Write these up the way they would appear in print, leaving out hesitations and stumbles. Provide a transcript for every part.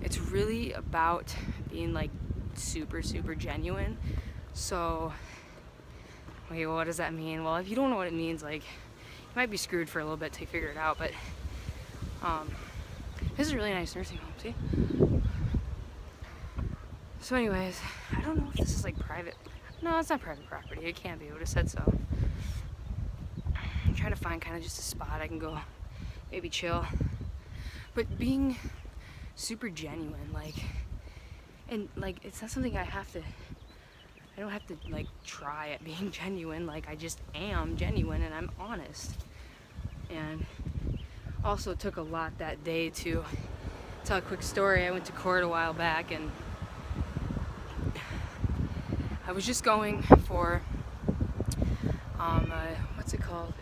it's really about being like super, super genuine. So, wait, what does that mean? Well, if you don't know what it means, like, you might be screwed for a little bit till you figure it out, but this is a really nice nursing home, see? So anyways, I don't know if this is like private. No, it's not private property. It can't be. I would have said so. I'm trying to find kind of just a spot I can go maybe chill. But being super genuine, like, and like, it's not something I don't have to like try at being genuine. Like, I just am genuine and I'm honest. And also it took a lot that day to tell a quick story. I went to court a while back and I was just going for, what's it called?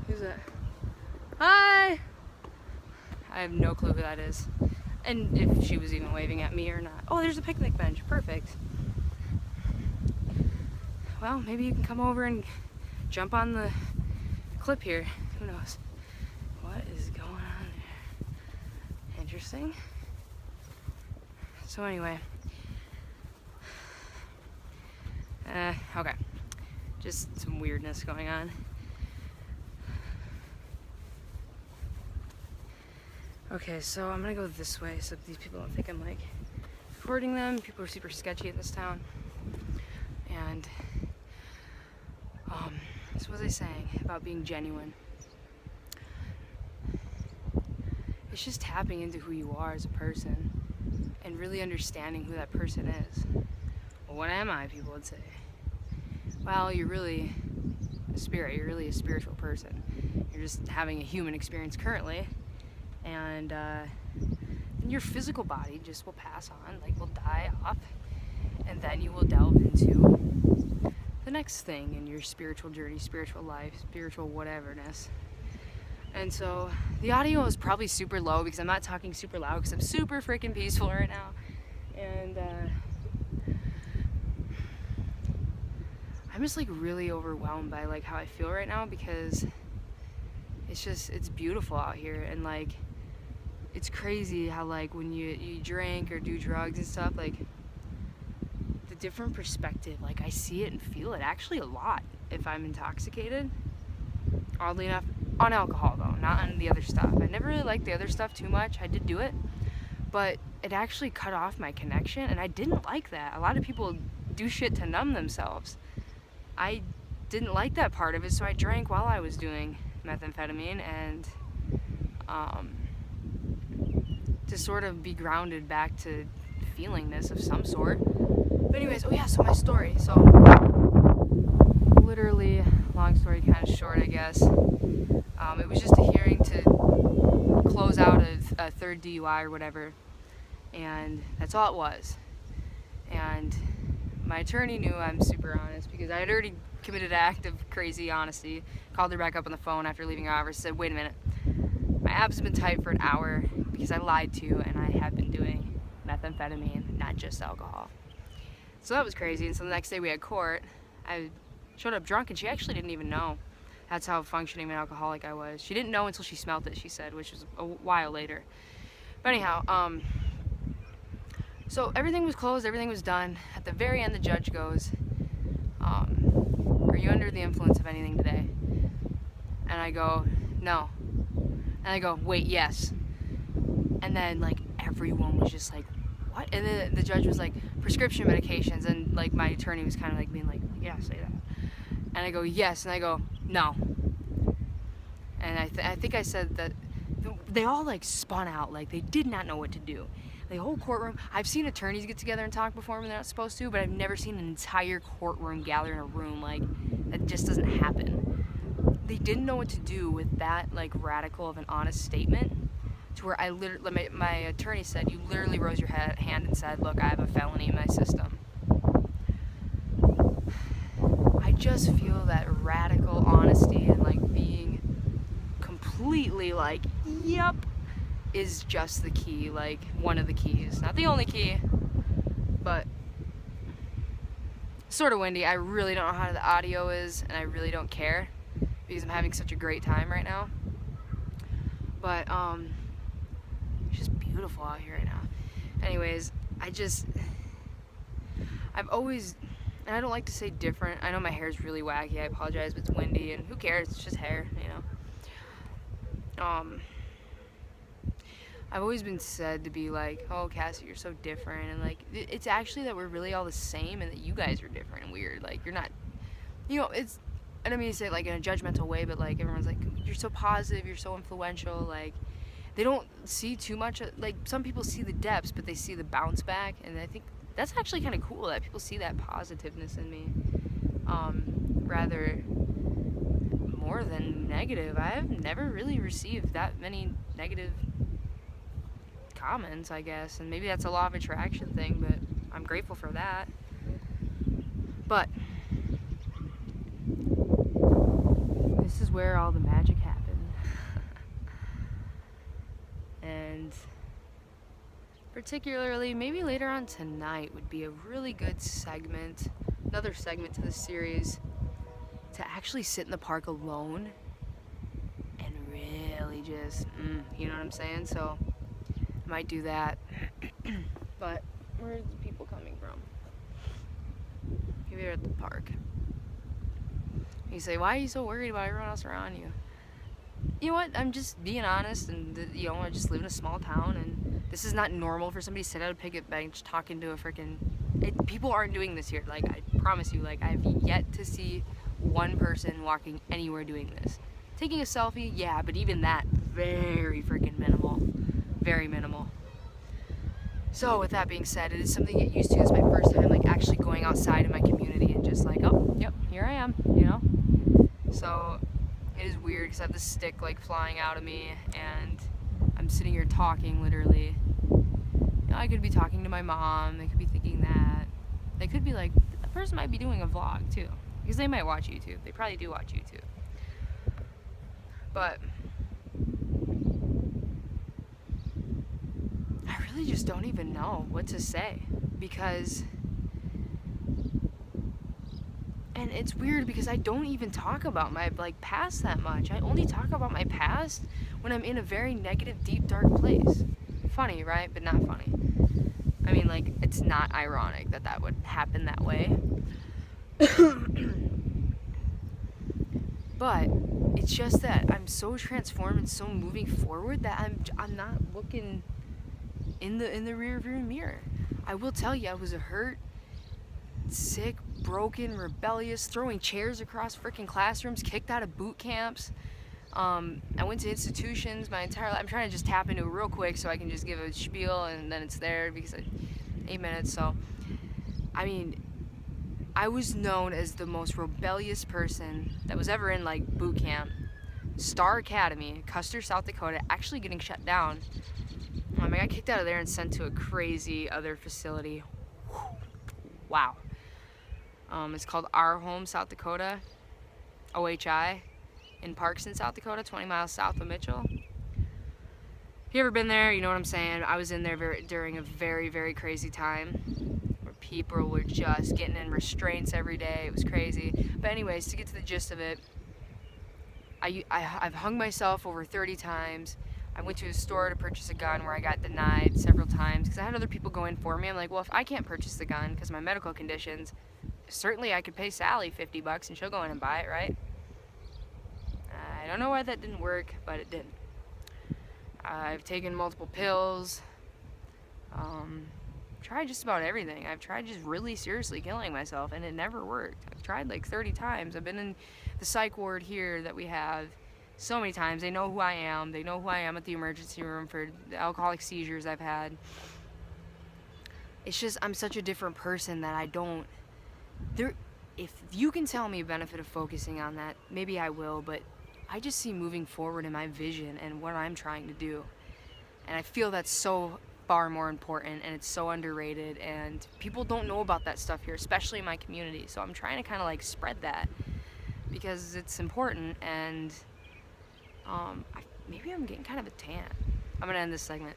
Who's that? Hi! I have no clue who that is. And if she was even waving at me or not. Oh, there's a picnic bench. Perfect. Well, maybe you can come over and jump on the clip here. Who knows? What is going on there? Interesting. So anyway. Okay. Just some weirdness going on. Okay, so I'm gonna go this way so these people don't think I'm like recording them. People are super sketchy in this town. And so what was I saying about being genuine? It's just tapping into who you are as a person and really understanding who that person is. Well, what am I, people would say. Well, you're really a spirit. You're really a spiritual person. You're just having a human experience currently. And then your physical body just will pass on, like will die off, and then you will delve into the next thing in your spiritual journey, spiritual life, spiritual whateverness. And so the audio is probably super low because I'm not talking super loud because I'm super freaking peaceful right now. And I'm just like really overwhelmed by like how I feel right now because it's beautiful out here. And like it's crazy how like when you drink or do drugs and stuff, like the different perspective, like I see it and feel it actually a lot if I'm intoxicated. Oddly enough, on alcohol though, not on the other stuff. I never really liked the other stuff too much. I did do it, but it actually cut off my connection, and I didn't like that. A lot of people do shit to numb themselves. I didn't like that part of it, so I drank while I was doing methamphetamine and to sort of be grounded back to feelingness of some sort. But anyways, oh yeah, so my story. So literally, long story kind of short, I guess. It was just a hearing to close out a third DUI or whatever, and that's all it was. And my attorney knew I'm super honest because I had already committed an act of crazy honesty. Called her back up on the phone after leaving her office, said, wait a minute, my abs have been tight for an hour because I lied to you and I have been doing methamphetamine, not just alcohol. So that was crazy. And so the next day we had court. I showed up drunk and she actually didn't even know. That's how functioning of an alcoholic I was. She didn't know until she smelled it, she said, which was a while later. But anyhow, so everything was closed, everything was done. At the very end, the judge goes, are you under the influence of anything today? And I go, no. And I go, wait, yes. And then like everyone was just like, what? And then the judge was like, prescription medications. And like my attorney was kind of like being like, yeah, say that. And I go, yes. And I go, no. And I think I said that they all like spun out, like they did not know what to do. The whole courtroom, I've seen attorneys get together and talk before when they're not supposed to, but I've never seen an entire courtroom gather in a room. Like, that just doesn't happen. They didn't know what to do with that like radical of an honest statement, to where I literally, my attorney said, you literally rose your hand and said, look, I have a felony in my system. I just feel that radical honesty and like being completely like, yep, is just the key, like one of the keys. Not the only key, but sort of windy. I really don't know how the audio is, and I really don't care because I'm having such a great time right now. But it's just beautiful. beautiful out here right now. Anyways, I've always, and I don't like to say different. I know my hair's really wacky. I apologize, but it's windy, and who cares? It's just hair, you know. I've always been said to be like, oh, Cassie, you're so different, and like, it's actually that we're really all the same, and that you guys are different and weird. Like, you're not, you know, it's, I don't mean to say it like in a judgmental way, but like everyone's like, you're so positive, you're so influential. Like, they don't see too much. Like, some people see the depths, but they see the bounce back, and I think that's actually kind of cool that people see that positiveness in me, rather more than negative. I have never really received that many negative comments, I guess, and maybe that's a law of attraction thing, but I'm grateful for that. But this is where all the magic happened. And particularly, maybe later on tonight would be a really good segment, another segment to the series, to actually sit in the park alone and really just, you know what I'm saying? So I might do that. But where's the people coming from? Maybe they're at the park. You say, why are you so worried about everyone else around you? You know what? I'm just being honest, and you know, I just live in a small town, and this is not normal for somebody to sit at a picnic bench talking to a freaking. People aren't doing this here. Like, I promise you. Like, I've yet to see one person walking anywhere doing this. Taking a selfie, yeah, but even that, very freaking minimal. Very minimal. So with that being said, it is something to get used to. It's my first time like actually going outside in my community and just like, oh, yep, here I am, you know? So it is weird because I have this stick like flying out of me, and I'm sitting here talking literally. You know, I could be talking to my mom. They could be thinking that. They could be like, the person might be doing a vlog too, because they might watch YouTube. They probably do watch YouTube. But I really just don't even know what to say, because, and it's weird because I don't even talk about my like past that much. I only talk about my past when I'm in a very negative, deep, dark place. Funny, right? But not funny. I mean, like, it's not ironic that that would happen that way. But it's just that I'm so transformed and so moving forward that I'm not looking in the rear view mirror. I will tell you, I was a hurt, sick, broken, rebellious, throwing chairs across freaking classrooms, kicked out of boot camps. I went to institutions my entire life. I'm trying to just tap into it real quick so I can just give a spiel and then it's there because 8 minutes. So, I mean, I was known as the most rebellious person that was ever in like boot camp. Star Academy, Custer, South Dakota, actually getting shut down. I got kicked out of there and sent to a crazy other facility. Wow. It's called Our Home, South Dakota, OHI, in Parkson, South Dakota, 20 miles south of Mitchell. If you ever been there, you know what I'm saying. I was in there during a very, very crazy time where people were just getting in restraints every day. It was crazy. But anyways, to get to the gist of it, I've hung myself over 30 times. I went to a store to purchase a gun where I got denied several times because I had other people go in for me. I'm like, well, if I can't purchase the gun because of my medical conditions, certainly I could pay Sally $50 and she'll go in and buy it, right? I don't know why that didn't work, but it didn't. I've taken multiple pills. Tried just about everything. I've tried just really seriously killing myself, and it never worked. I've tried like 30 times. I've been in the psych ward here that we have so many times. They know who I am. They know who I am at the emergency room for the alcoholic seizures I've had. It's just I'm such a different person that I don't... If you can tell me a benefit of focusing on that, maybe I will, but I just see moving forward in my vision and what I'm trying to do. And I feel that's so far more important, and it's so underrated, and people don't know about that stuff here, especially in my community. So I'm trying to kind of like spread that because it's important, and maybe I'm getting kind of a tan. I'm gonna end this segment.